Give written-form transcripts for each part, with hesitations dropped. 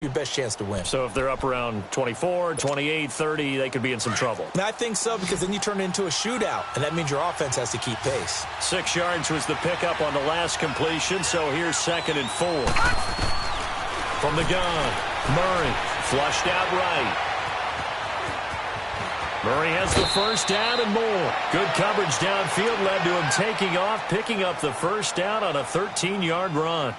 your best chance to win. So if they're up around 24, 28, 30, they could be in some trouble. And I think so, because then you turn it into a shootout, and that means your offense has to keep pace. 6 yards was the pickup on the last completion, so here's 2nd and 4. From the gun, Murray flushed out right. Murray has the first down and more. Good coverage downfield led to him taking off, picking up the first down on a 13-yard run.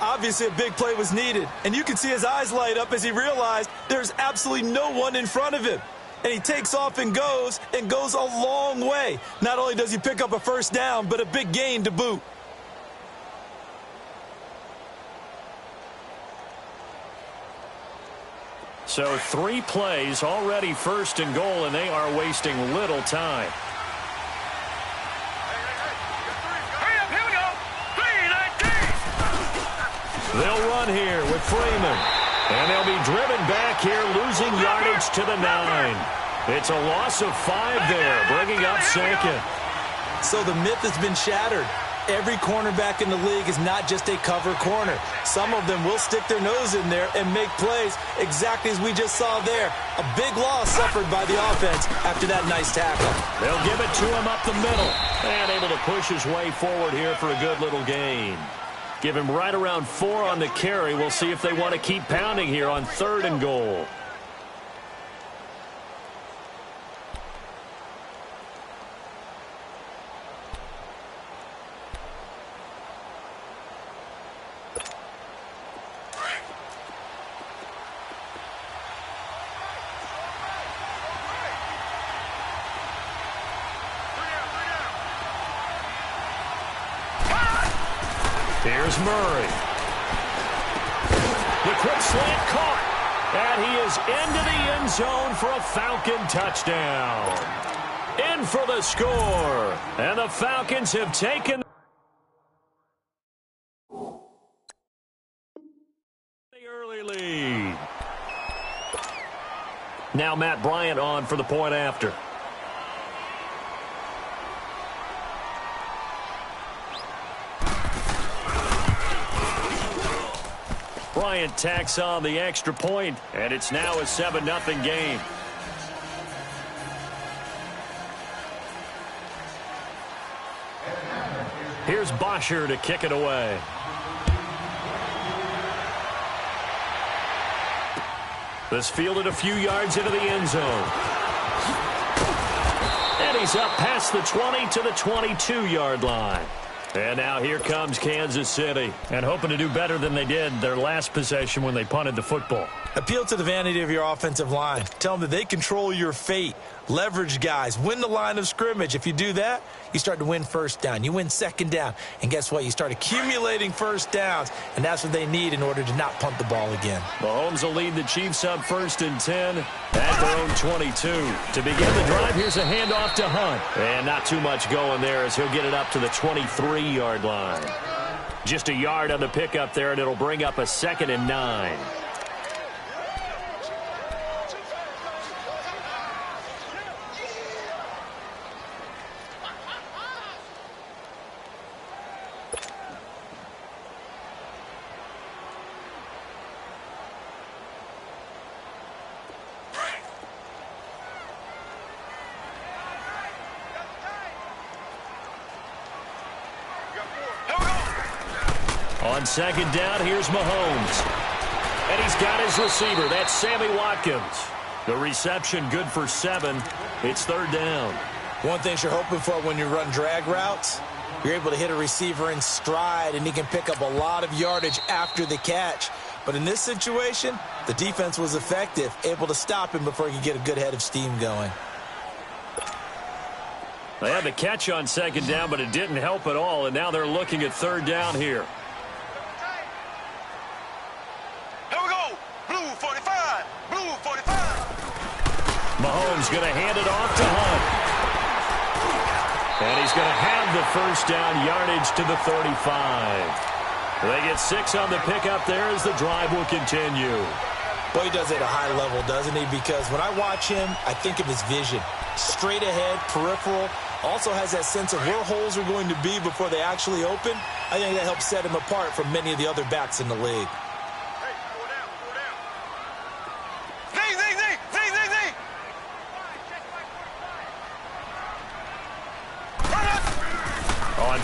Obviously, a big play was needed, and you can see his eyes light up as he realized there's absolutely no one in front of him. And he takes off and goes a long way. Not only does he pick up a first down, but a big gain to boot. So 3 plays, already 1st and goal, and they are wasting little time. They'll run here with Freeman. And they'll be driven back here, losing yardage to the 9. It's a loss of 5 there, bringing up 2nd. So the myth has been shattered. Every cornerback in the league is not just a cover corner. Some of them will stick their nose in there and make plays exactly as we just saw there. A big loss suffered by the offense after that nice tackle. They'll give it to him up the middle. And able to push his way forward here for a good little gain. Give him right around 4 on the carry. We'll see if they want to keep pounding here on 3rd and goal. Here's Murray. The quick slant caught. And he is into the end zone for a Falcon touchdown. In for the score. And the Falcons have taken the early lead. Now Matt Bryant on for the point after. Bryant tacks on the extra point, and it's now a 7-0 game. Here's Bosher to kick it away. This fielded a few yards into the end zone. And he's up past the 20 to the 22-yard line. And now here comes Kansas City, and hoping to do better than they did their last possession when they punted the football. Appeal to the vanity of your offensive line. Tell them that they control your fate. Leverage guys. Win the line of scrimmage. If you do that, you start to win first down. You win second down. And guess what? You start accumulating first downs, and that's what they need in order to not punt the ball again. Mahomes will lead the Chiefs up 1st and 10 at their own 22. To begin the drive, here's a handoff to Hunt. And not too much going there as he'll get it up to the 23-yard line. Just a yard on the pickup there, and it'll bring up a 2nd and 9. On 2nd down, here's Mahomes. And he's got his receiver. That's Sammy Watkins. The reception good for 7. It's 3rd down. One thing you're hoping for when you run drag routes, you're able to hit a receiver in stride, and he can pick up a lot of yardage after the catch. But in this situation, the defense was effective, able to stop him before he could get a good head of steam going. They had the catch on 2nd down, but it didn't help at all, and now they're looking at 3rd down here. Mahomes going to hand it off to Hunt. And he's going to have the first down, yardage to the 35. They get 6 on the pickup there as the drive will continue. Well, he does it at a high level, doesn't he? Because when I watch him, I think of his vision. Straight ahead, peripheral. Also has that sense of where holes are going to be before they actually open. I think that helps set him apart from many of the other backs in the league.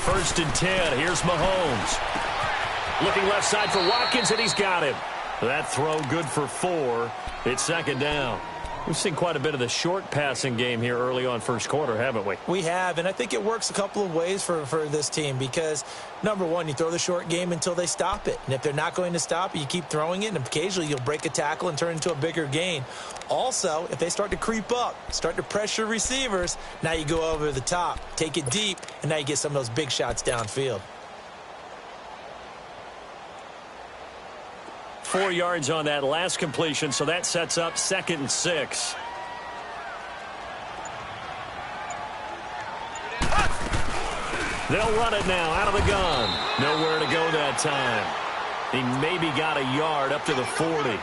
1st and 10. Here's Mahomes. Looking left side for Watkins, and he's got him. That throw good for 4. It's 2nd down. We've seen quite a bit of the short passing game here early on first quarter, haven't we? We have, and I think it works a couple of ways for this team because, number one, you throw the short game until they stop it. And if they're not going to stop it, you keep throwing it, and occasionally you'll break a tackle and turn it into a bigger gain. Also, if they start to creep up, start to pressure receivers, now you go over the top, take it deep, and now you get some of those big shots downfield. 4 yards on that last completion, so that sets up 2nd and 6. They'll run it now out of the gun. Nowhere to go that time. He maybe got a yard up to the 40.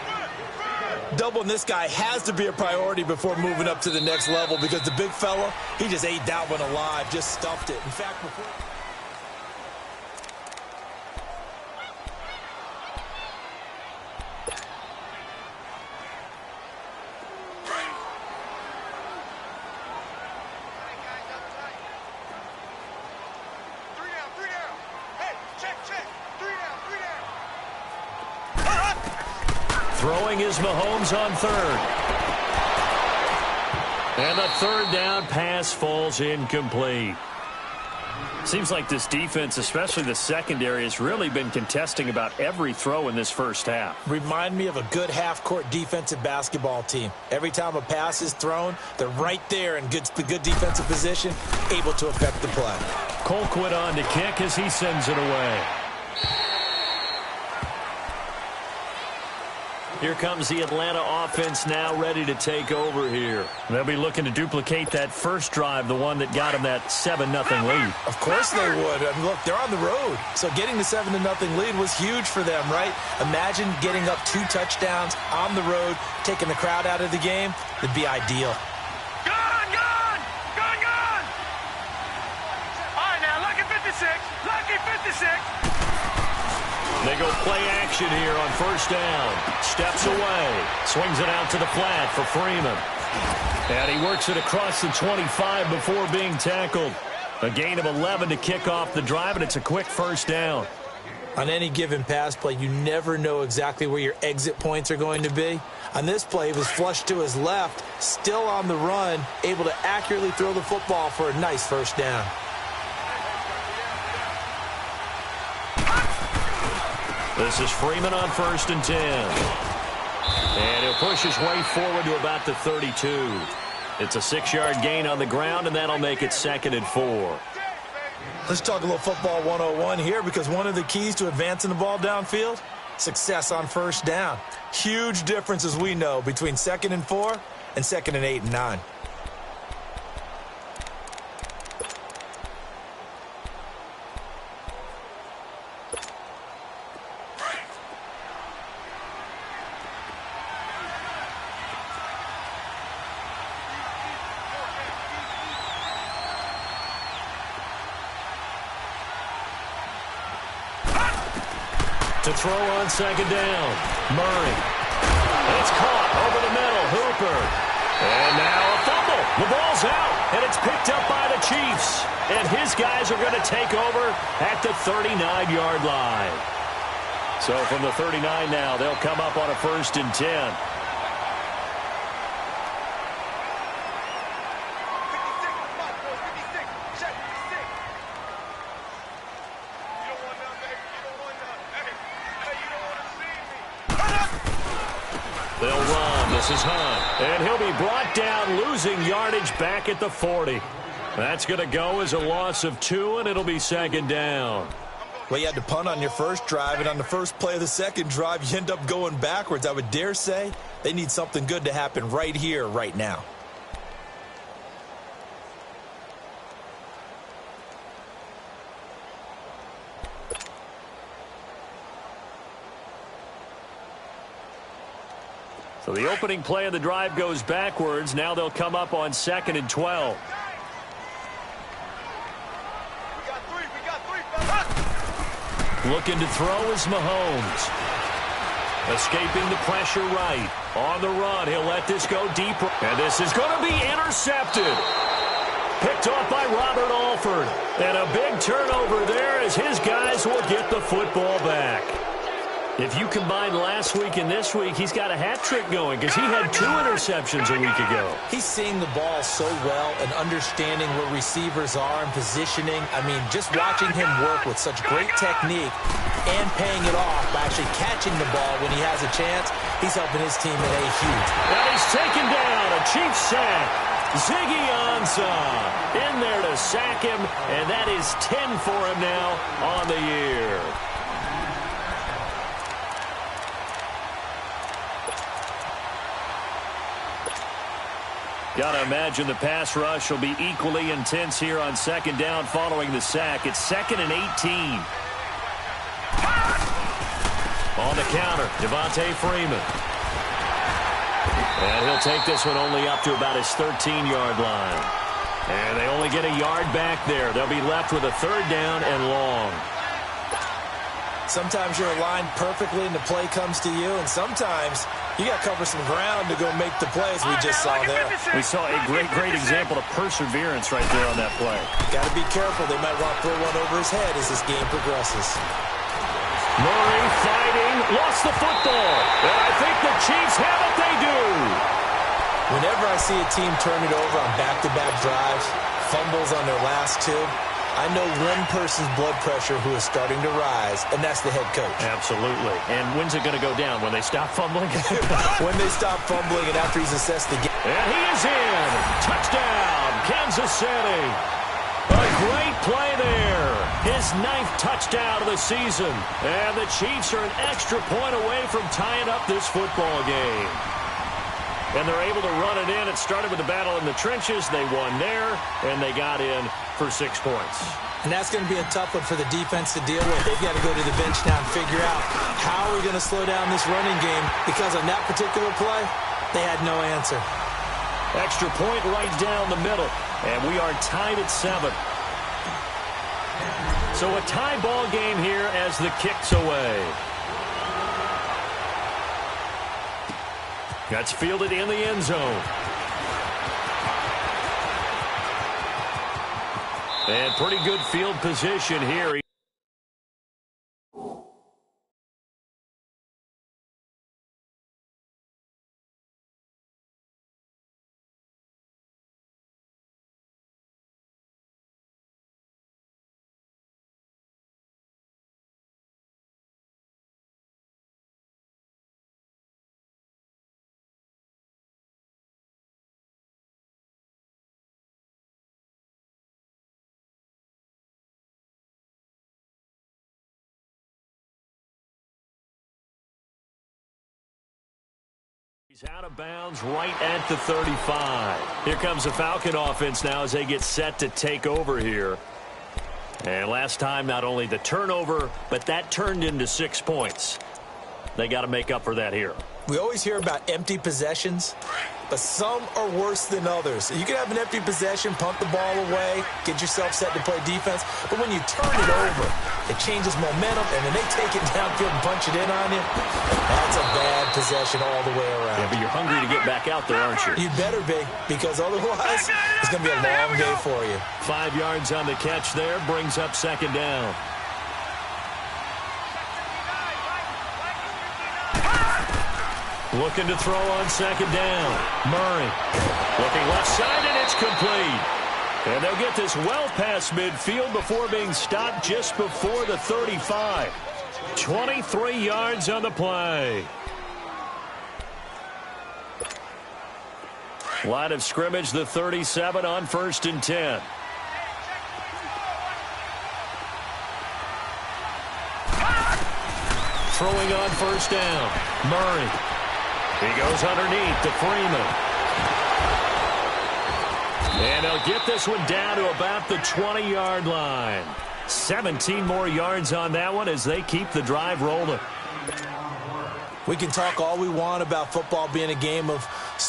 Doubling this guy has to be a priority before moving up to the next level because the big fella, he just ate that one alive, just stuffed it. In fact, before... Throwing is Mahomes on 3rd. And the 3rd down pass falls incomplete. Seems like this defense, especially the secondary, has really been contesting about every throw in this first half. Remind me of a good half-court defensive basketball team. Every time a pass is thrown, they're right there in good defensive position, able to affect the play. Colquitt on to kick as he sends it away. Here comes the Atlanta offense now ready to take over here. They'll be looking to duplicate that first drive, the one that got them that 7-0 lead. Of course they would. I mean, look, they're on the road. So getting the 7-0 lead was huge for them, right? Imagine getting up 2 touchdowns on the road, taking the crowd out of the game. It'd be ideal. Gone! All right, now, lucky 56. Lucky 56. They go play action here on 1st down. Steps away. Swings it out to the flat for Freeman. And he works it across the 25 before being tackled. A gain of 11 to kick off the drive, and it's a quick 1st down. On any given pass play, you never know exactly where your exit points are going to be. On this play, he was flushed to his left, still on the run, able to accurately throw the football for a nice 1st down. This is Freeman on 1st and 10. And he'll push his way forward to about the 32. It's a 6-yard gain on the ground, and that'll make it 2nd and 4. Let's talk a little football 101 here because one of the keys to advancing the ball downfield, success on 1st down. Huge difference, as we know, between 2nd and 4 and 2nd and 8 and 9. To throw on 2nd down, Murray. And it's caught over the middle, Hooper. And now a fumble. The ball's out, and it's picked up by the Chiefs. And his guys are going to take over at the 39-yard line. So from the 39 now, they'll come up on a 1st and 10. They'll run. This is Hunt. And he'll be brought down, losing yardage back at the 40. That's going to go as a loss of 2, and it'll be 2nd down. Well, you had to punt on your first drive, and on the first play of the second drive, you end up going backwards. I would dare say they need something good to happen right here, right now. So the opening play of the drive goes backwards. Now they'll come up on 2nd and 12. Looking to throw is Mahomes. Escaping the pressure right. On the run, he'll let this go deeper. And this is going to be intercepted. Picked off by Robert Alford. And a big turnover there as his guys will get the football back. If you combine last week and this week, he's got a hat trick going because he had 2 interceptions a week ago. He's seeing the ball so well and understanding where receivers are and positioning. I mean, just watching him work with such great technique and paying it off by actually catching the ball when he has a chance, he's helping his team in a huge. And he's taken down, a Chiefs sack. Ziggy Ansah in there to sack him, and that is 10 for him now on the year. Got to imagine the pass rush will be equally intense here on second down following the sack. It's 2nd and 18. On the counter, Devontae Freeman. And he'll take this one only up to about his 13-yard line. And they only get a yard back there. They'll be left with a 3rd down and long. Sometimes you're aligned perfectly and the play comes to you, and sometimes you got to cover some ground to go make the plays we just saw there. We saw a great example of perseverance right there on that play. Got to be careful. They might want to throw one over his head as this game progresses. Murray fighting, lost the football. And I think the Chiefs have it. They do. Whenever I see a team turn it over on back-to-back drives, fumbles on their last 2, I know one person's blood pressure who is starting to rise, and that's the head coach. Absolutely. And when's it going to go down? When they stop fumbling? When they stop fumbling and after he's assessed the game. And he is in. Touchdown, Kansas City. A great play there. His 9th touchdown of the season. And the Chiefs are an extra point away from tying up this football game. And they're able to run it in. It started with the battle in the trenches. They won there, and they got in for 6 points. And that's going to be a tough one for the defense to deal with. They've got to go to the bench now and figure out how are we going to slow down this running game, because on that particular play, they had no answer. Extra point right down the middle, and we are tied at 7. So a tie ball game here as the kick's away. That's fielded in the end zone. And pretty good field position here. He's out of bounds right at the 35. Here comes the Falcon offense now as they get set to take over here. And last time, not only the turnover, but that turned into 6 points. They got to make up for that here. We always hear about empty possessions, but some are worse than others. You can have an empty possession, punt the ball away, get yourself set to play defense, but when you turn it over, it changes momentum, and when they take it downfield and punch it in on you, that's a bad possession all the way around. Yeah, but you're hungry to get back out there, aren't you? You better be, because otherwise it's going to be a long day for you. 5 yards on the catch there, brings up second down. Looking to throw on second down. Murray looking left side, and it's complete. And they'll get this well past midfield before being stopped just before the 35. 23 yards on the play. Line of scrimmage, the 37 on 1st and 10. Throwing on 1st down. Murray. He goes underneath to Freeman. And they'll get this one down to about the 20-yard line. 17 more yards on that one as they keep the drive rolling. We can talk all we want about football being a game of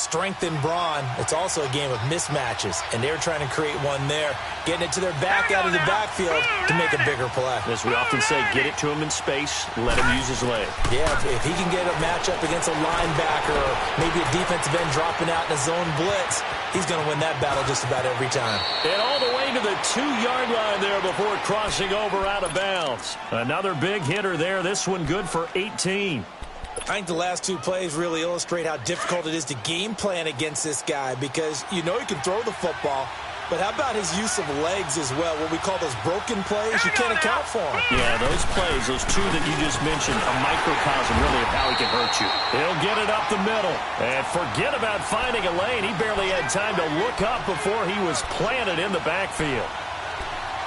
strength and brawn. It's also a game of mismatches, and they're trying to create one there, getting it to their back out of the backfield to make a bigger play. As we often say, get it to him in space, let him use his leg. Yeah, if he can get a matchup against a linebacker or maybe a defensive end dropping out in a zone blitz, he's going to win that battle just about every time. And all the way to the 2-yard line there before crossing over out of bounds. Another big hitter there. This one good for 18. I think the last two plays really illustrate how difficult it is to game plan against this guy because you know he can throw the football, but how about his use of legs as well? What we call those broken plays, you can't account for them. Yeah, those plays, those two that you just mentioned, a microcosm really of how he can hurt you. He'll get it up the middle. And forget about finding a lane. He barely had time to look up before he was planted in the backfield.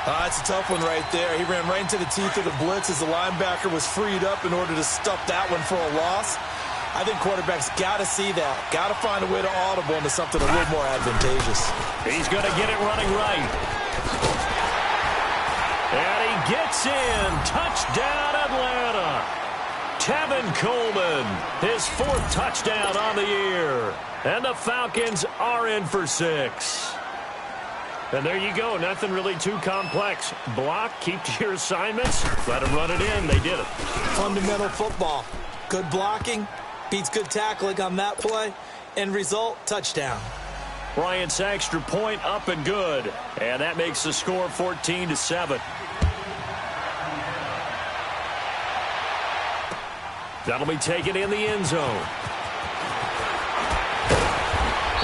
That's a tough one right there. He ran right into the teeth of the blitz as the linebacker was freed up in order to stuff that one for a loss. I think quarterbacks got to see that. Got to find a way to audible into something a little more advantageous. He's going to get it running right. And he gets in. Touchdown, Atlanta. Tevin Coleman, his 4th touchdown on the year. And the Falcons are in for 6. And there you go. Nothing really too complex. Block, keep to your assignments, let them run it in. They did it. Fundamental football. Good blocking beats good tackling on that play. End result, touchdown. Bryant's extra point up and good. And that makes the score 14-7. That'll be taken in the end zone.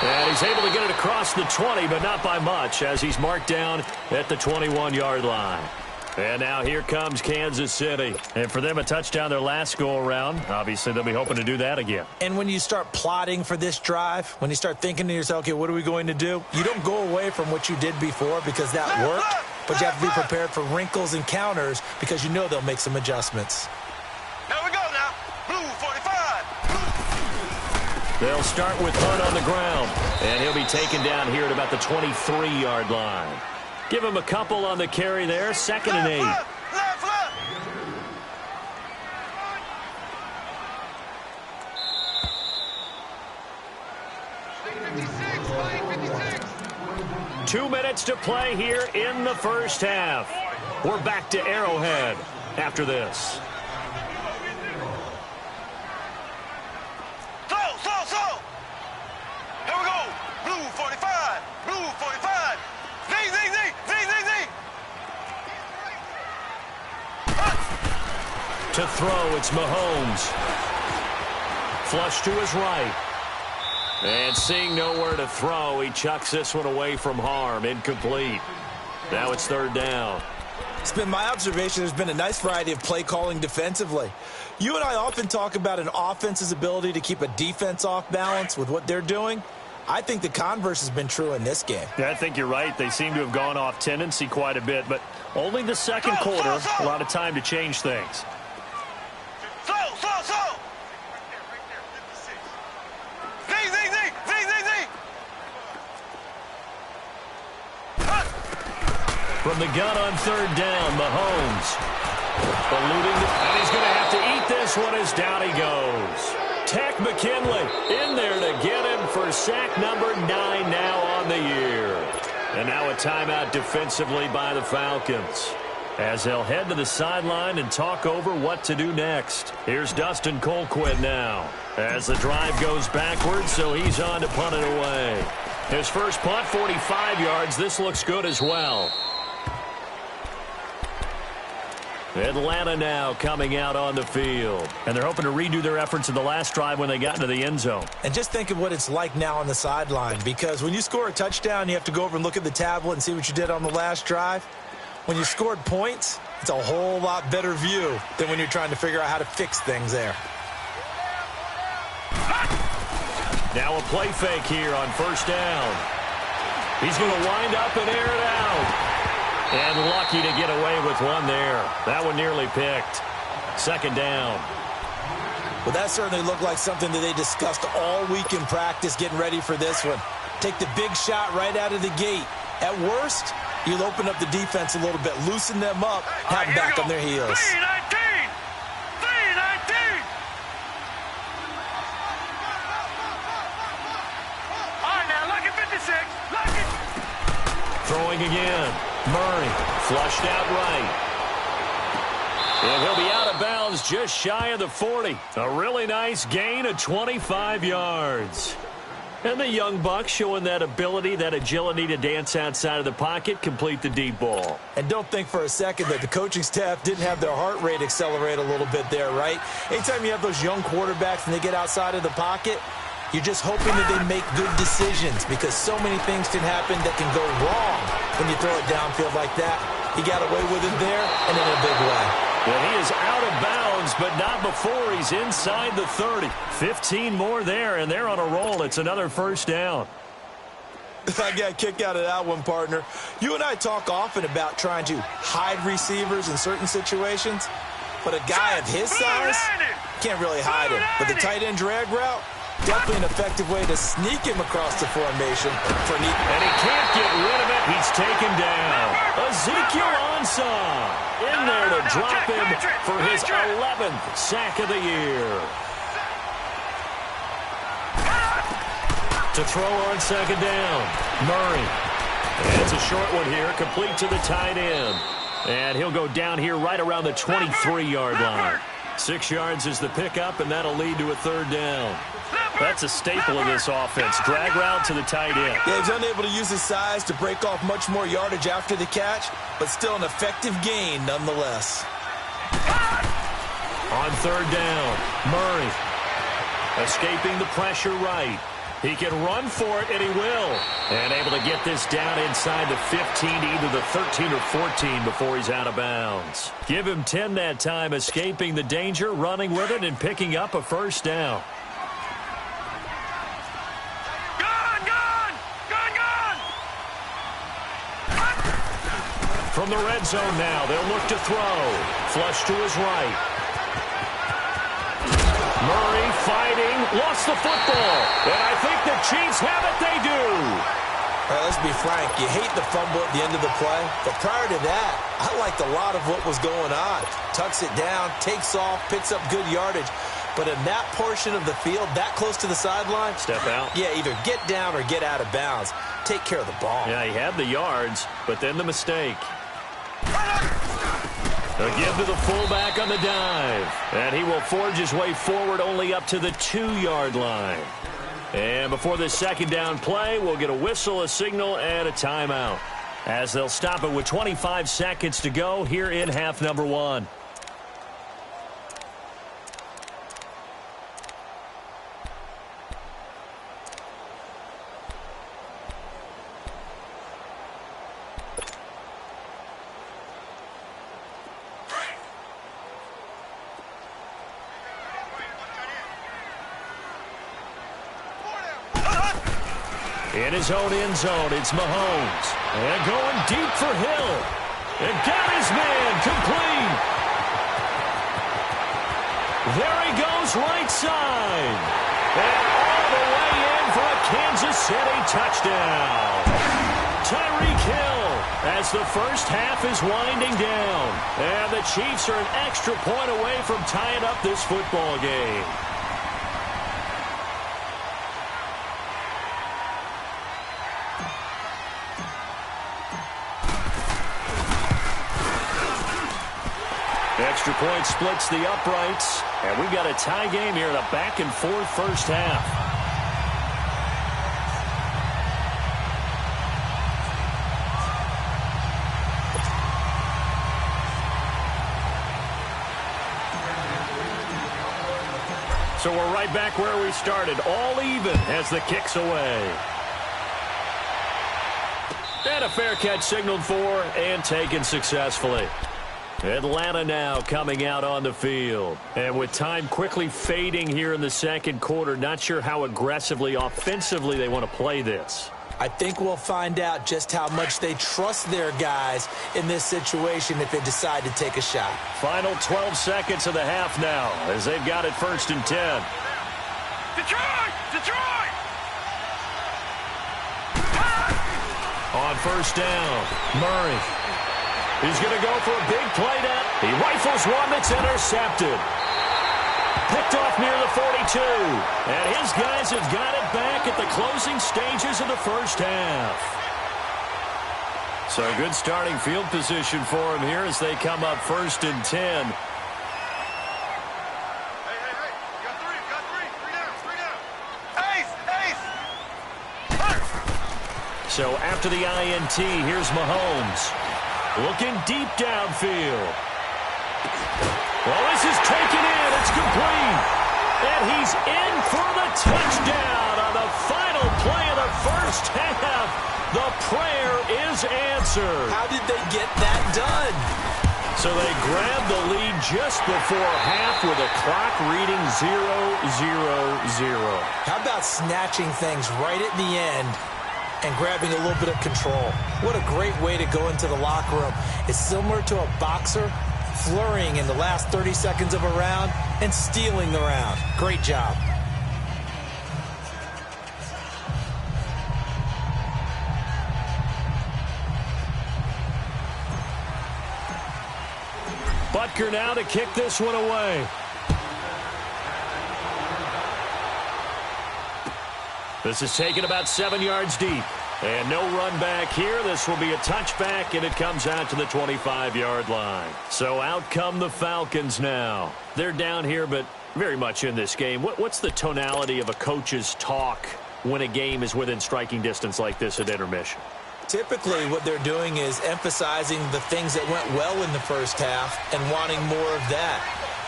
And he's able to get it across the 20, but not by much, as he's marked down at the 21-yard line. And now here comes Kansas City. And for them, a touchdown their last go-around. Obviously, they'll be hoping to do that again. And when you start plotting for this drive, when you start thinking to yourself, okay, what are we going to do? You don't go away from what you did before because that worked, but you have to be prepared for wrinkles and counters because you know they'll make some adjustments. Here we go now. Blue 45. They'll start with Hunt on the ground, and he'll be taken down here at about the 23-yard line. Give him a couple on the carry there, 2nd and 8. Left. 2 minutes to play here in the first half. We're back to Arrowhead after this. Slow. Here we go. Blue 45. Blue 45. Z. To throw, it's Mahomes. Flush to his right. And seeing nowhere to throw, he chucks this one away from harm. Incomplete. Now it's 3rd down. It's been my observation there's been a nice variety of play calling defensively. You and I often talk about an offense's ability to keep a defense off balance with what they're doing. I think the converse has been true in this game. Yeah, I think you're right. They seem to have gone off tendency quite a bit, but only the second quarter, a lot of time to change things. Slow. From the gun on 3rd down, Mahomes. Eluding, and he's going to have to eat this one as down he goes. Tech McKinley in there to get him for sack number 9 now on the year. And now a timeout defensively by the Falcons, as they'll head to the sideline and talk over what to do next. Here's Dustin Colquitt now, as the drive goes backwards, so he's on to punt it away. His first punt, 45 yards. This looks good as well. Atlanta now coming out on the field. And they're hoping to redo their efforts in the last drive when they got into the end zone. And just think of what it's like now on the sideline, because when you score a touchdown, you have to go over and look at the tablet and see what you did on the last drive. When you scored points, it's a whole lot better view than when you're trying to figure out how to fix things there. Now a play fake here on 1st down. He's going to wind up and air it out. And lucky to get away with one there. That one nearly picked. 2nd down. Well, that certainly looked like something that they discussed all week in practice getting ready for this one. Take the big shot right out of the gate. At worst, you'll open up the defense a little bit, loosen them up, have them back on their heels. 3-19. Throwing again. Murray flushed out right. And he'll be out of bounds just shy of the 40. A really nice gain of 25 yards. And the young buck showing that ability, that agility to dance outside of the pocket, complete the deep ball. And don't think for a second that the coaching staff didn't have their heart rate accelerate a little bit there, right? Anytime you have those young quarterbacks and they get outside of the pocket, you're just hoping that they make good decisions because so many things can happen that can go wrong when you throw it downfield like that. He got away with it there and in a big way. Well, he is out of bounds, but not before he's inside the 30. 15 more there, and they're on a roll. It's another first down. I got a kick out of that one, partner. You and I talk often about trying to hide receivers in certain situations, but a guy of his size can't really hide him. But the tight end drag route, definitely an effective way to sneak him across the formation. And he can't get rid of it. He's taken down. Ezekiel Ansah in there to drop him for his 11th sack of the year. To throw on second down, Murray. And it's a short one here, complete to the tight end. And he'll go down here right around the 23-yard line. 6 yards is the pickup, and that'll lead to a third down. That's a staple of this offense. Drag route to the tight end. Yeah, he's unable to use his size to break off much more yardage after the catch, but still an effective gain nonetheless. On third down, Murray escaping the pressure right. He can run for it, and he will. And able to get this down inside the 15 to either the 13 or 14 before he's out of bounds. Give him 10 that time, escaping the danger, running with it, and picking up a first down. From the red zone now, they'll look to throw. Flush to his right. Murray fighting, lost the football. And I think the Chiefs have it, they do. All right, let's be frank. You hate the fumble at the end of the play. But prior to that, I liked a lot of what was going on. Tucks it down, takes off, picks up good yardage. But in that portion of the field, that close to the sideline, step out. Yeah, either get down or get out of bounds. Take care of the ball. Yeah, he had the yards, but then the mistake. Again to the fullback on the dive. And he will forge his way forward only up to the 2-yard line. And before this second down play, we'll get a whistle, a signal, and a timeout. As they'll stop it with 25 seconds to go here in half number 1. In his own end zone, it's Mahomes. And going deep for Hill. And got his man complete. There he goes right side. And all the way in for a Kansas City touchdown. Tyreek Hill as the first half is winding down. And the Chiefs are an extra point away from tying up this football game. Extra point splits the uprights. And we've got a tie game here in a back-and-forth first half. So we're right back where we started. All even as the kick's away. And a fair catch signaled for and taken successfully. Atlanta now coming out on the field. And with time quickly fading here in the second quarter, not sure how aggressively, offensively they want to play this. I think we'll find out just how much they trust their guys in this situation if they decide to take a shot. Final 12 seconds of the half now as they've got it 1st and 10. Detroit! Detroit! On first down, Murray. He's going to go for a big play down. He rifles one that's intercepted. Picked off near the 42. And his guys have got it back at the closing stages of the first half. So good starting field position for him here as they come up 1st and 10. So after the INT, here's Mahomes. Looking deep downfield. Well, this is taken in. It's complete. And he's in for the touchdown on the final play of the first half. The prayer is answered. How did they get that done? So they grabbed the lead just before half with a clock reading 0-0-0. How about snatching things right at the end and grabbing a little bit of control? What a great way to go into the locker room. It's similar to a boxer flurrying in the last 30 seconds of a round and stealing the round. Great job. Butker now to kick this one away. This is taken about 7 yards deep. And no run back here. This will be a touchback, and it comes out to the 25-yard line. So out come the Falcons now. They're down here, but very much in this game. What's the tonality of a coach's talk when a game is within striking distance like this at intermission? Typically, what they're doing is emphasizing the things that went well in the first half and wanting more of that.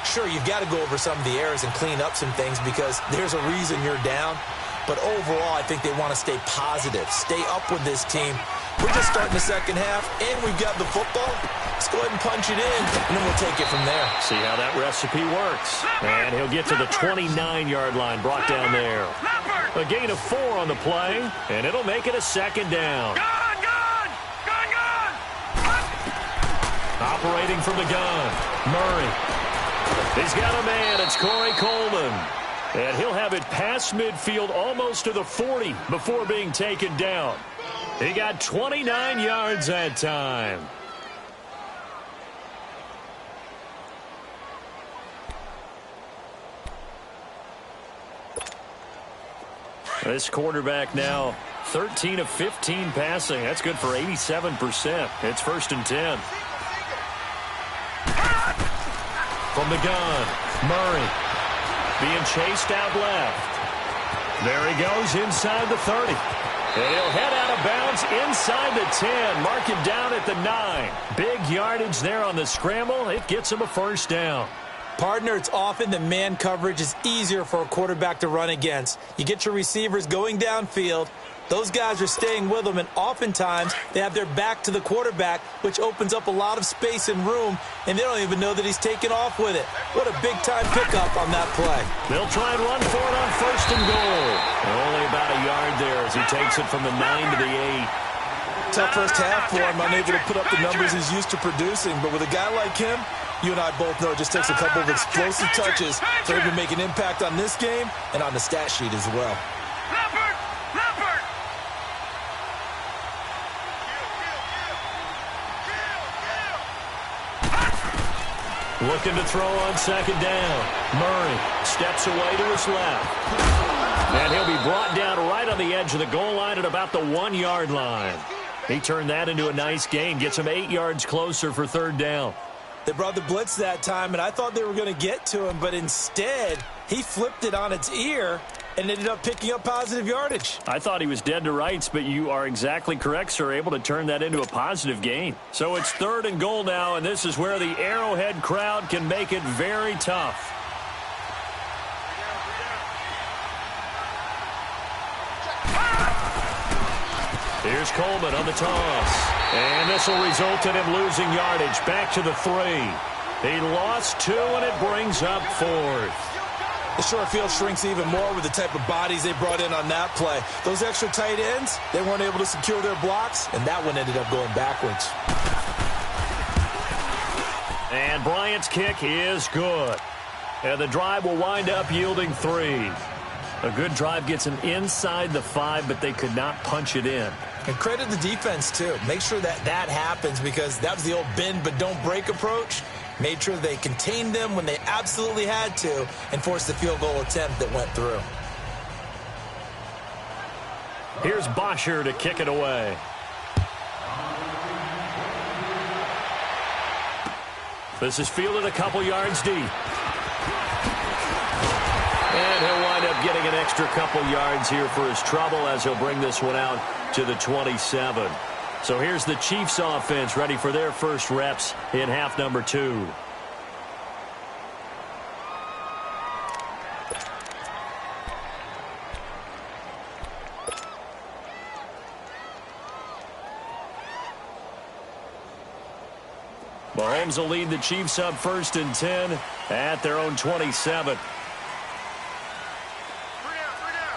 Sure, you've got to go over some of the errors and clean up some things because there's a reason you're down. But overall, I think they want to stay positive, stay up with this team. We're just starting the second half, and we've got the football. Let's go ahead and punch it in, and then we'll take it from there. See how that recipe works. And he'll get to the 29-yard line, brought down there. A gain of 4 on the play, and it'll make it a second down. Operating from the gun, Murray. He's got a man. It's Corey Coleman. And he'll have it past midfield almost to the 40 before being taken down. He got 29 yards that time. This quarterback now 13 of 15 passing. That's good for 87%. It's 1st and 10. From the gun, Murray. Being chased out left. There he goes inside the 30. And he'll head out of bounds inside the 10. Mark him down at the 9. Big yardage there on the scramble. It gets him a first down. Partner, it's often that man coverage is easier for a quarterback to run against. You get your receivers going downfield. Those guys are staying with them, and oftentimes they have their back to the quarterback, which opens up a lot of space and room, and they don't even know that he's taken off with it. What a big-time pickup on that play. They'll try and run for it on 1st and goal. Only about a yard there as he takes it from the 9 to the 8. Tough first half for him, unable to put up the numbers he's used to producing, but with a guy like him, you and I both know it just takes a couple of explosive touches for him to make an impact on this game and on the stat sheet as well. Looking to throw on 2nd down. Murray steps away to his left. And he'll be brought down right on the edge of the goal line at about the 1-yard line. He turned that into a nice gain, gets him 8 yards closer for 3rd down. They brought the blitz that time, and I thought they were going to get to him, but instead he flipped it on its ear and ended up picking up positive yardage. I thought he was dead to rights, but you are exactly correct, sir, able to turn that into a positive gain. So it's 3rd and goal now, and this is where the Arrowhead crowd can make it very tough. Here's Coleman on the toss. And this will result in him losing yardage back to the 3. He lost 2, and it brings up 4th. The short field shrinks even more with the type of bodies they brought in on that play. Those extra tight ends, they weren't able to secure their blocks, and that one ended up going backwards. And Bryant's kick is good. And the drive will wind up yielding 3. A good drive gets them inside the 5, but they could not punch it in. And credit the defense, too. Make sure that that happens because that was the old bend but don't break approach. Made sure they contained them when they absolutely had to and forced the field goal attempt that went through. Here's Bosher to kick it away. This is fielded a couple yards deep. And he'll wind up getting an extra couple yards here for his trouble as he'll bring this one out to the 27. So here's the Chiefs offense ready for their first reps in half number 2. Mahomes will lead the Chiefs up 1st and 10 at their own 27. 3 down.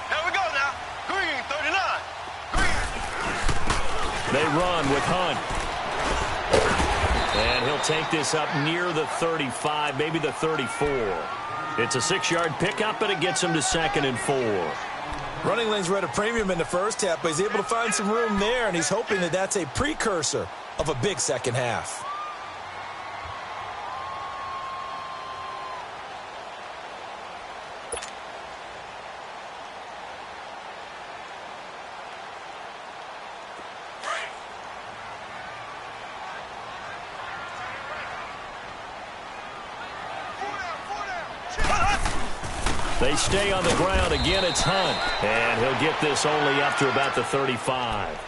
Here we go now. Green, 39. Green. They run with Hunt. And he'll take this up near the 35, maybe the 34. It's a 6-yard pickup, but it gets him to 2nd and 4. Running lanes were at a premium in the first half, but he's able to find some room there, and he's hoping that that's a precursor of a big second half. They stay on the ground. Again, it's Hunt. And he'll get this only up to about the 35.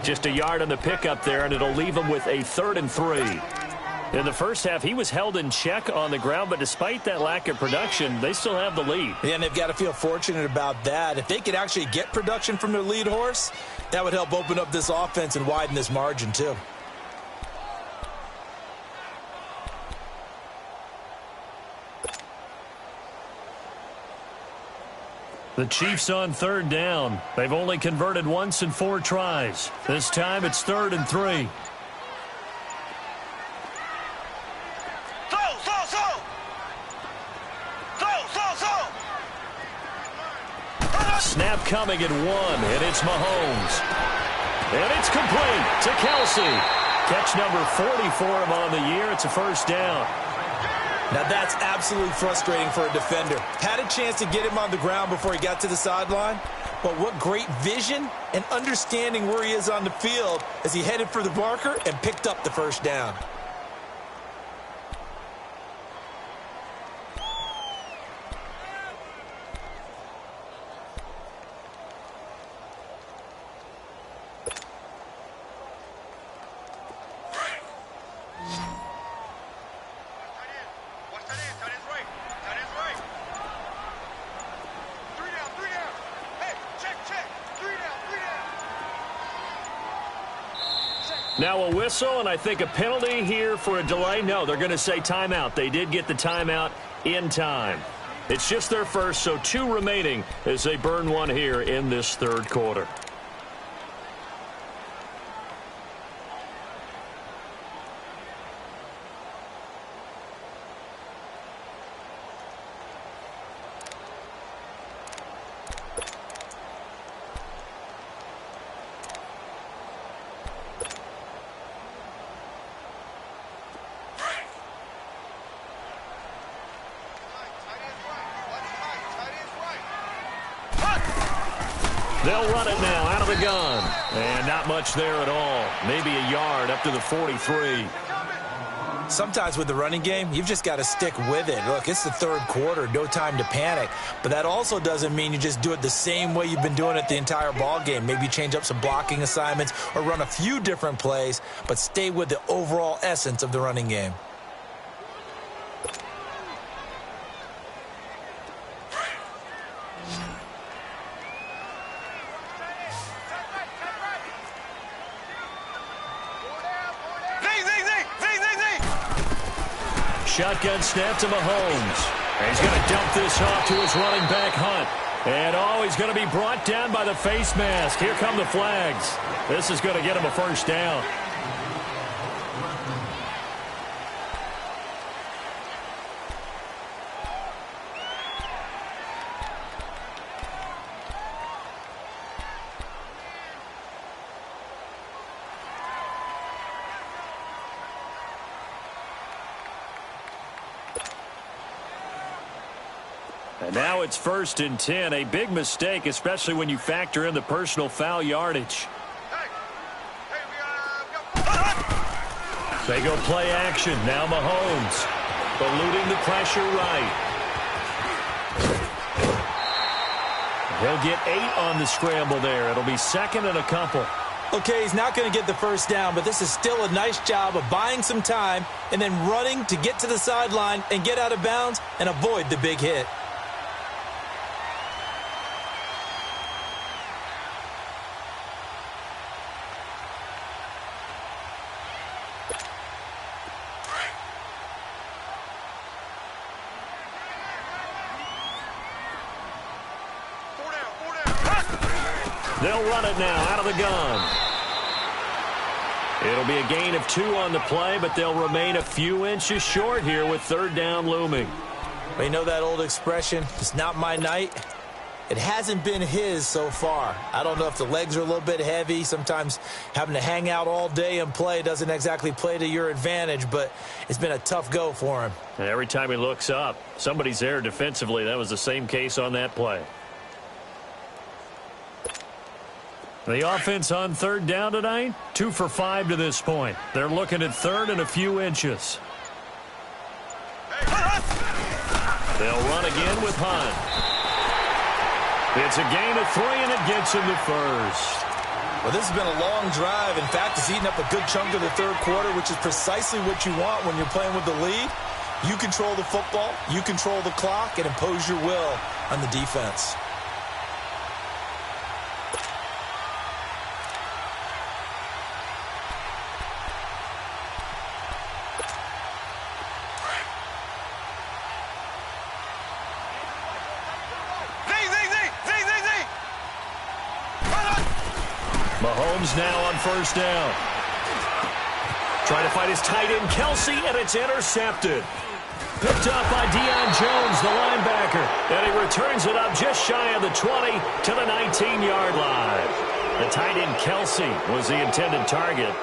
Just a yard on the pickup there, and it'll leave him with a 3rd and 3. In the first half, he was held in check on the ground, but despite that lack of production, they still have the lead. Yeah, and they've got to feel fortunate about that. If they could actually get production from their lead horse, that would help open up this offense and widen this margin, too. The Chiefs on 3rd down. They've only converted once in 4 tries. This time it's 3rd and 3. Snap coming at 1, and it's Mahomes. And it's complete to Kelsey. Catch number 40 for him on the year. It's a 1st down. Now that's absolutely frustrating for a defender. Had a chance to get him on the ground before he got to the sideline, but what great vision and understanding where he is on the field as he headed for the marker and picked up the 1st down. Now a whistle, and I think a penalty here for a delay. No, they're going to say timeout. They did get the timeout in time. It's just their first, so 2 remaining as they burn one here in this 3rd quarter. They'll run it now out of the gun. And not much there at all. Maybe a yard up to the 43. Sometimes with the running game, you've just got to stick with it. Look, it's the 3rd quarter, no time to panic. But that also doesn't mean you just do it the same way you've been doing it the entire ball game. Maybe change up some blocking assignments or run a few different plays, but stay with the overall essence of the running game. Shotgun snap to Mahomes. And he's going to dump this off to his running back, Hunt. And, he's going to be brought down by the face mask. Here come the flags. This is going to get him a 1st down. And now it's 1st and 10. A big mistake, especially when you factor in the personal foul yardage. They go play action. Now Mahomes eluding the pressure right. He'll get 8 on the scramble there. It'll be second and a couple. Okay, he's not going to get the first down, but this is still a nice job of buying some time and then running to get to the sideline and get out of bounds and avoid the big hit. They'll run it now out of the gun. It'll be a gain of 2 on the play, but they'll remain a few inches short here with third down looming. Well, you know that old expression, it's not my night? It hasn't been his so far. I don't know if the legs are a little bit heavy. Sometimes having to hang out all day and play doesn't exactly play to your advantage, but it's been a tough go for him. And every time he looks up, somebody's there defensively. That was the same case on that play. The offense on third down tonight, 2 for 5 to this point. They're looking at third and a few inches. They'll run again with Hunt. It's a gain of 3, and it gets him the first. Well, this has been a long drive. In fact, it's eaten up a good chunk of the third quarter, which is precisely what you want when you're playing with the lead. You control the football, you control the clock, and impose your will on the defense. Mahomes now on first down. Trying to find his tight end, Kelsey, and it's intercepted. Picked up by Deion Jones, the linebacker. And he returns it up just shy of the 20 to the 19-yard line. The tight end, Kelsey, was the intended target.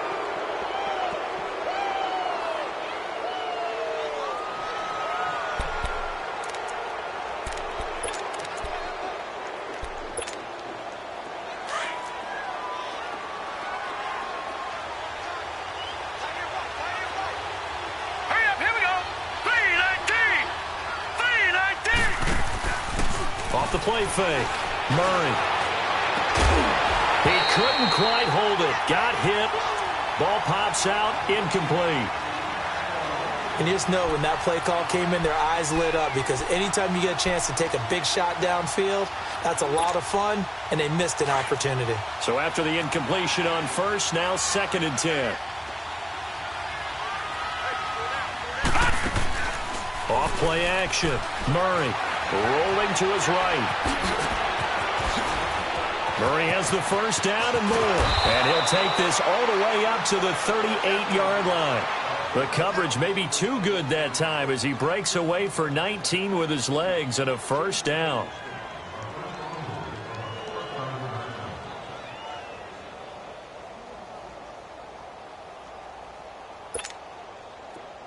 Off the play fake. Murray. He couldn't quite hold it. Got hit. Ball pops out. Incomplete. And you just know when that play call came in, their eyes lit up because anytime you get a chance to take a big shot downfield, that's a lot of fun, and they missed an opportunity. So after the incompletion on first, now 2nd and 10. Off play action. Murray rolling to his right. Murray has the first down and more. And he'll take this all the way up to the 38-yard line. The coverage may be too good that time as he breaks away for 19 with his legs and a first down.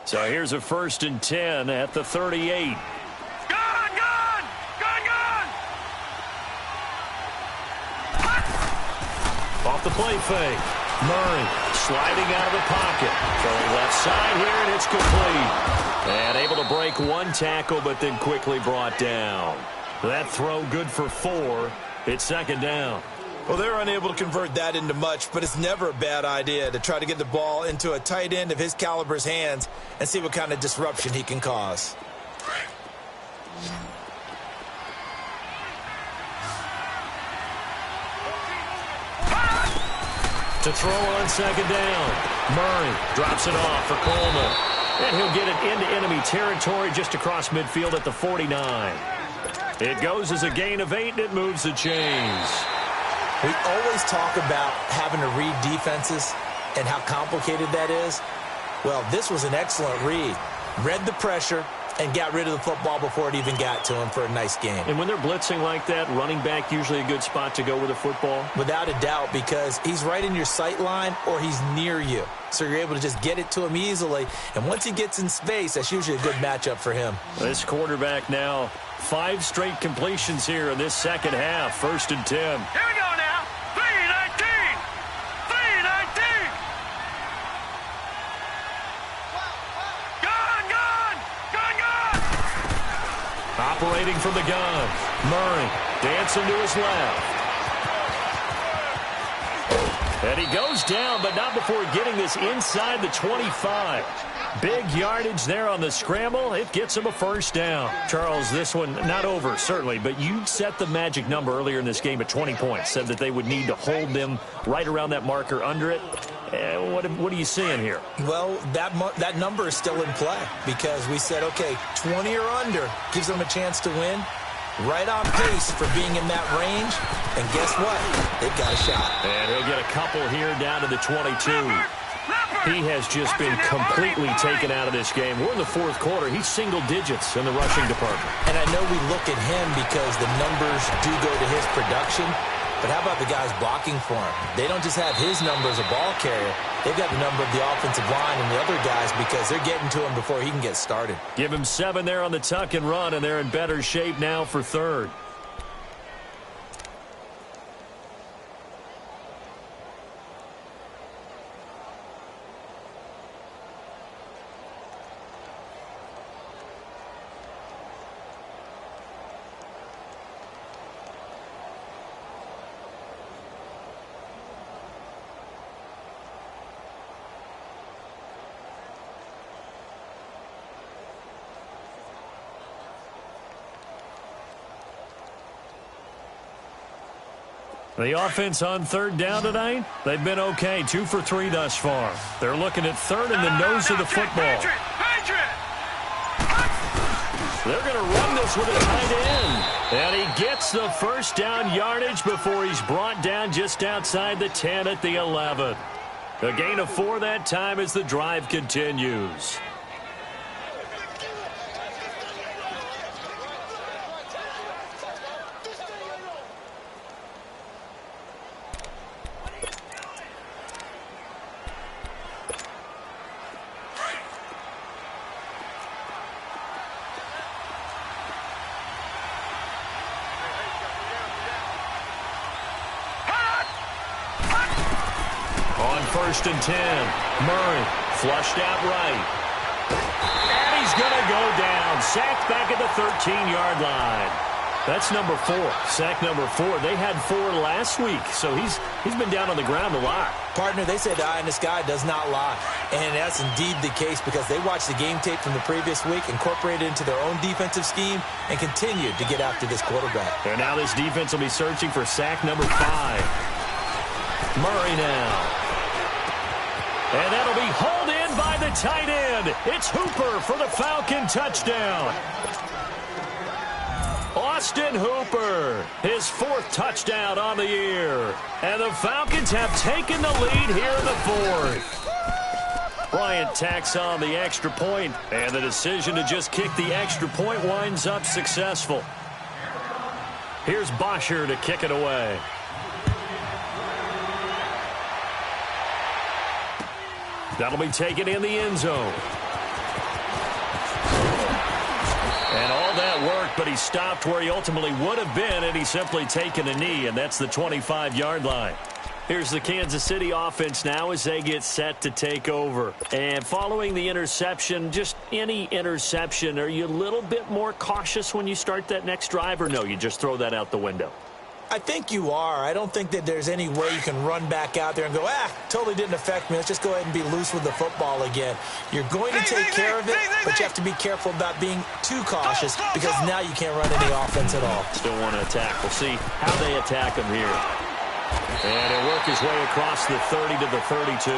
So here's a 1st and 10 at the 38. Off the play fake. Murray sliding out of the pocket. Throwing left side here, and it's complete. And able to break 1 tackle, but then quickly brought down. That throw good for 4. It's 2nd down. Well, they're unable to convert that into much, but it's never a bad idea to try to get the ball into a tight end of his caliber's hands and see what kind of disruption he can cause. To throw on 2nd down. Murray drops it off for Coleman. And he'll get it into enemy territory just across midfield at the 49. It goes as a gain of 8, and it moves the chains. We always talk about having to read defenses and how complicated that is. Well, this was an excellent read. Read the pressure and got rid of the football before it even got to him for a nice game. And when they're blitzing like that, running back usually a good spot to go with the football? Without a doubt, because he's right in your sight line or he's near you. So you're able to just get it to him easily. And once he gets in space, that's usually a good matchup for him. This quarterback now, 5 straight completions here in this second half. 1st and 10. Here we go now. 3-19. 3-19. Operating from the gun. Murray dancing to his left. And he goes down, but not before getting this inside the 25. Big yardage there on the scramble. It gets him a first down. Charles, this one not over, certainly, but you set the magic number earlier in this game at 20 points. Said that they would need to hold them right around that marker under it. What are you seeing here? Well, that number is still in play because we said, okay, 20 or under gives them a chance to win. Right on pace for being in that range. And guess what? They've got a shot. And he'll get a couple here down to the 22. He has just been completely taken out of this game. We're in the fourth quarter. He's single digits in the rushing department. And I know we look at him because the numbers do go to his production. But how about the guys blocking for him? They don't just have his number as a ball carrier. They've got the number of the offensive line and the other guys because they're getting to him before he can get started. Give him 7 there on the tuck and run, and they're in better shape now for third. The offense on third down tonight, they've been okay. 2 for 3 thus far. They're looking at third in the nose of the football. They're going to run this with a tight end. And he gets the first down yardage before he's brought down just outside the 10 at the 11. A gain of 4 that time as the drive continues. First and 10. Murray flushed out right. And he's going to go down. Sacked back at the 13-yard line. That's number 4. Sack number 4. They had 4 last week, so he's been down on the ground a lot. Partner, they say the eye in the sky does not lie. And that's indeed the case because they watched the game tape from the previous week, incorporated it into their own defensive scheme, and continued to get after this quarterback. And now this defense will be searching for sack number 5. Murray now. And that'll be hauled in by the tight end. It's Hooper for the Falcon touchdown. Austin Hooper, his 4th touchdown on the year. And the Falcons have taken the lead here in the 4th. Bryant tacks on the extra point, and the decision to just kick the extra point winds up successful. Here's Bosher to kick it away. That'll be taken in the end zone. And all that worked, but he stopped where he ultimately would have been, and he's simply taken a knee, and that's the 25-yard line. Here's the Kansas City offense now as they get set to take over. And following the interception, just any interception, are you a little bit more cautious when you start that next drive, or no, you just throw that out the window? I think you are. I don't think that there's any way you can run back out there and go, totally didn't affect me. Let's just go ahead and be loose with the football again. You're going to take care of it, but you have to be careful about being too cautious because now you can't run any offense at all. Still want to attack. We'll see how they attack him here. And he'll work his way across the 30 to the 32.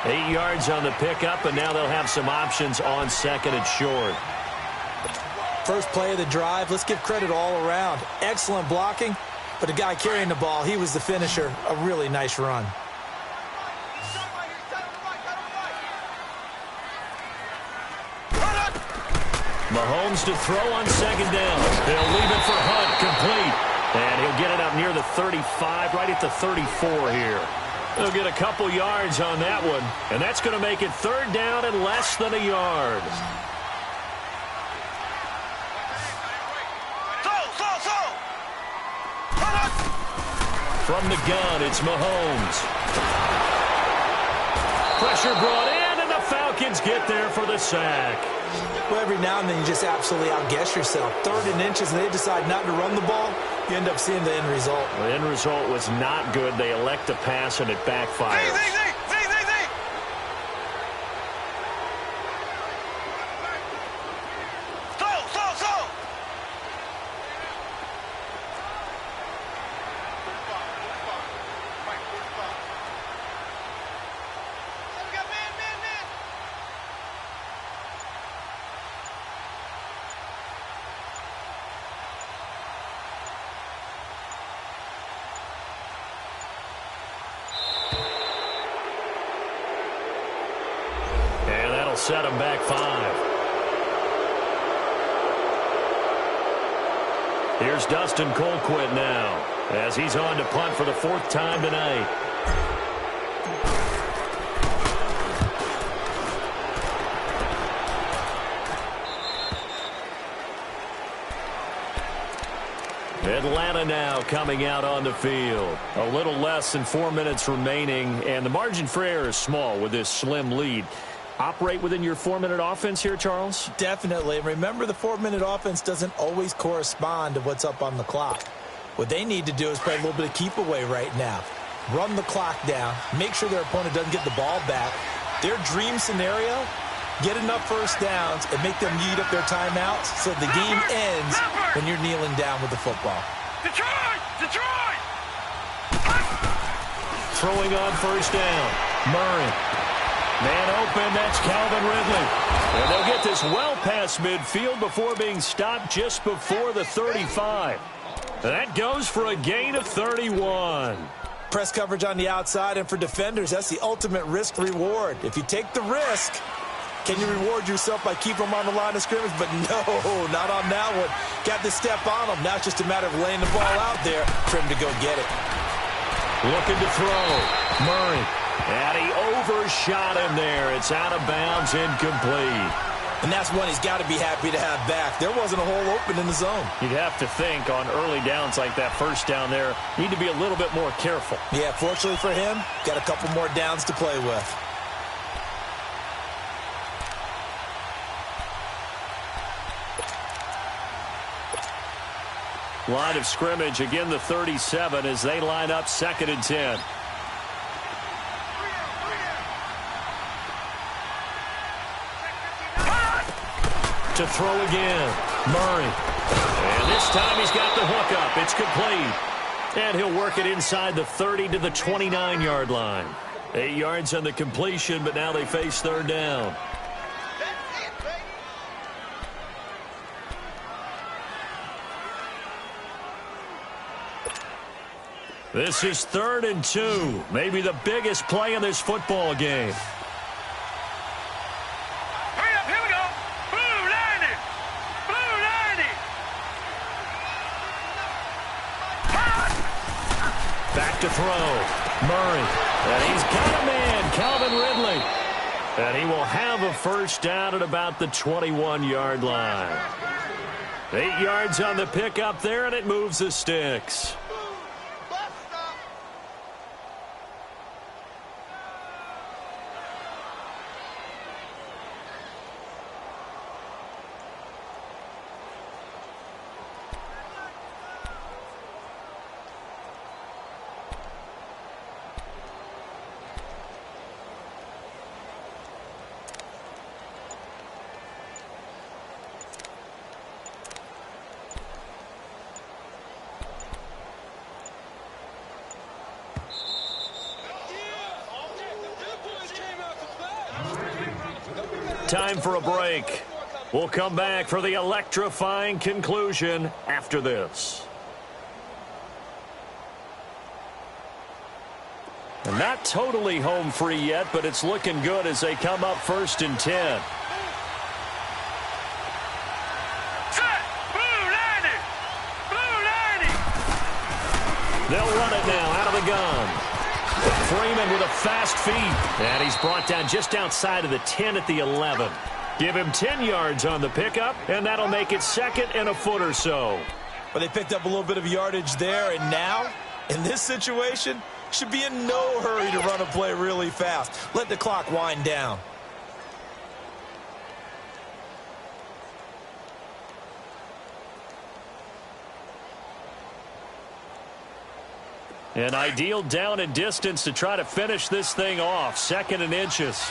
8 yards on the pickup, and now they'll have some options on second and short. First play of the drive, let's give credit all around. Excellent blocking. But the guy carrying the ball, he was the finisher. A really nice run. Mahomes to throw on second down. They'll leave it for Hunt, complete. And he'll get it up near the 35, right at the 34 here. They'll get a couple yards on that one. And that's going to make it third down and less than a yard. From the gun, it's Mahomes. Pressure brought in, and the Falcons get there for the sack. Well, every now and then you just absolutely outguess yourself. 3rd and inches, and they decide not to run the ball. You end up seeing the end result. The end result was not good. They elect to pass, and it backfires. Set him back 5. Here's Dustin Colquitt now, as he's on to punt for the 4th time tonight. Atlanta now coming out on the field. A little less than 4 minutes remaining, and the margin for error is small with this slim lead. Operate within your 4-minute offense here, Charles? Definitely. Remember, the 4-minute offense doesn't always correspond to what's up on the clock. What they need to do is play a little bit of keep away right now. Run the clock down. Make sure their opponent doesn't get the ball back. Their dream scenario, get enough first downs and make them eat up their timeouts so the game ends when you're kneeling down with the football. Detroit! Throwing on first down. Murray. Man open, that's Calvin Ridley. And they'll get this well past midfield before being stopped just before the 35. That goes for a gain of 31. Press coverage on the outside, and for defenders, that's the ultimate risk-reward. If you take the risk, can you reward yourself by keeping them on the line of scrimmage? But no, not on that one. Got to step on them. Now it's just a matter of laying the ball out there for him to go get it. Looking to throw. Murray. And he overshot him there. It's out of bounds, incomplete. And that's one he's got to be happy to have back. There wasn't a hole open in the zone. You'd have to think on early downs like that first down there, need to be a little bit more careful. Yeah, fortunately for him, got a couple more downs to play with. Line of scrimmage, again the 37 as they line up 2nd and 10. To throw again. Murray. And this time he's got the hook up. It's complete. And he'll work it inside the 30 to the 29-yard line. 8 yards on the completion, but now they face 3rd down. This is 3rd and 2. Maybe the biggest play in this football game. To throw. Murray. And he's got a man, Calvin Ridley. And he will have a first down at about the 21-yard line. 8 yards on the pickup there, and it moves the sticks. Time for a break. We'll come back for the electrifying conclusion after this. And not totally home free yet, but it's looking good as they come up 1st and 10. They'll run it now out of the gun. Freeman with a fast feet. And he's brought down just outside of the 10 at the 11. Give him 10 yards on the pickup, and that'll make it 2nd and a foot or so. But they picked up a little bit of yardage there, and now, in this situation, should be in no hurry to run a play really fast. Let the clock wind down. An ideal down and distance to try to finish this thing off. 2nd and inches.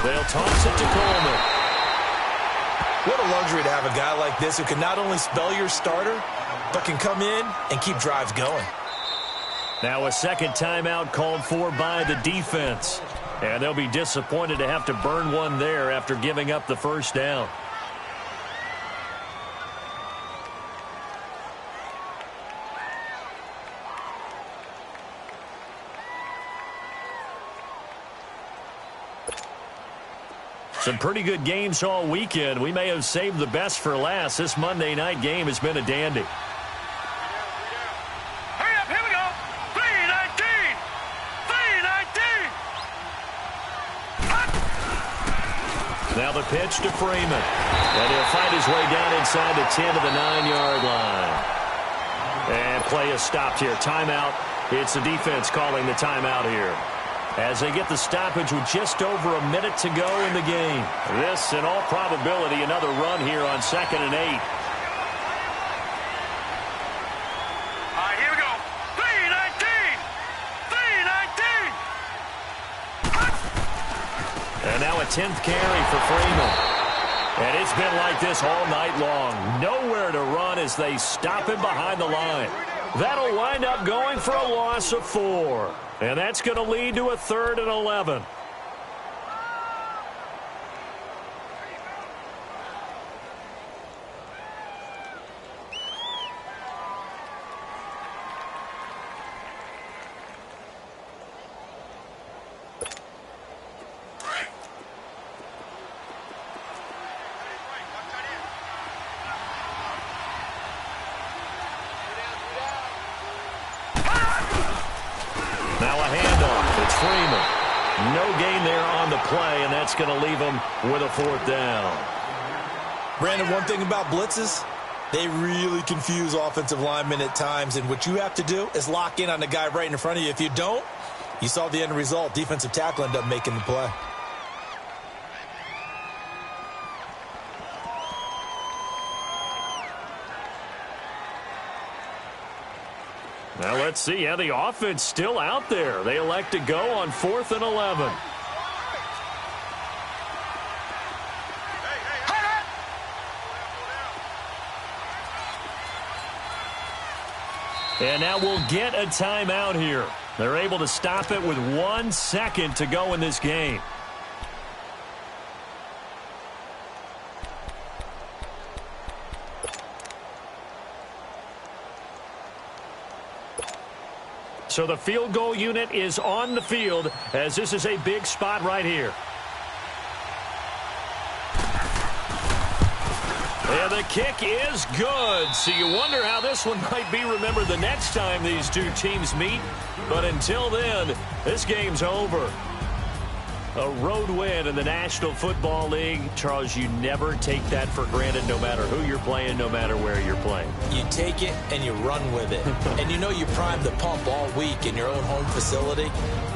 They'll toss it to Coleman. What a luxury to have a guy like this who can not only spell your starter, but can come in and keep drives going. Now a second timeout called for by the defense. And they'll be disappointed to have to burn one there after giving up the first down. Some pretty good games all weekend. We may have saved the best for last. This Monday night game has been a dandy. Hurry up, here we go. 319. 319. Now the pitch to Freeman. And he'll find his way down inside the 10 to the 9-yard line. And play is stopped here. Timeout. It's the defense calling the timeout here, as they get the stoppage with just over a minute to go in the game. This, in all probability, another run here on 2nd and 8. All right, here we go. 319. 319. And now a 10th carry for Freeman. And it's been like this all night long. Nowhere to run as they stop him behind the line. That'll wind up going for a loss of 4. And that's going to lead to a 3rd and 11. Now a handoff. It's Freeman. No gain there on the play, and that's going to leave him with a 4th down. Brandon, one thing about blitzes, they really confuse offensive linemen at times, and what you have to do is lock in on the guy right in front of you. If you don't, you saw the end result. Defensive tackle ended up making the play. Now let's see how the offense still out there. They elect to go on 4th and 11. And now we'll get a timeout here. They're able to stop it with 1 second to go in this game. So the field goal unit is on the field, as this is a big spot right here. And the kick is good. So you wonder how this one might be remembered the next time these two teams meet. But until then, this game's over. A road win in the National Football League. Charles, you never take that for granted, no matter who you're playing, no matter where you're playing. You take it and you run with it. And you know you primed the pump all week in your own home facility.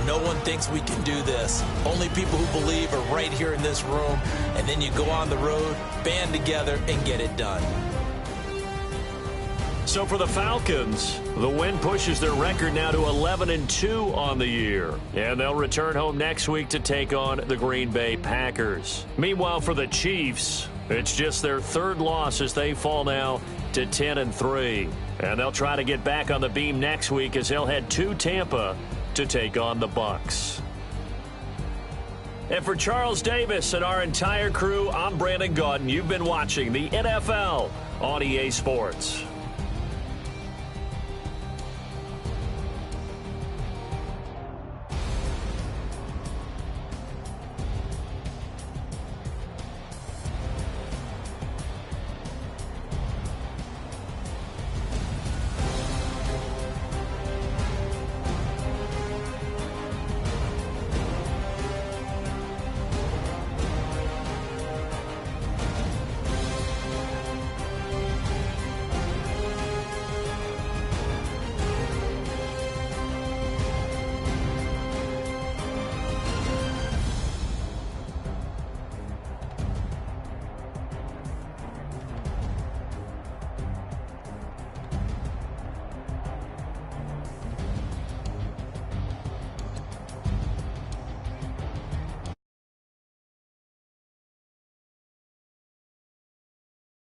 No one thinks we can do this. Only people who believe are right here in this room. And then you go on the road, band together, and get it done. So for the Falcons, the win pushes their record now to 11-2 on the year. And they'll return home next week to take on the Green Bay Packers. Meanwhile, for the Chiefs, it's just their 3rd loss as they fall now to 10-3. And they'll try to get back on the beam next week as they'll head to Tampa to take on the Bucs. And for Charles Davis and our entire crew, I'm Brandon Gaudin. You've been watching the NFL on EA Sports.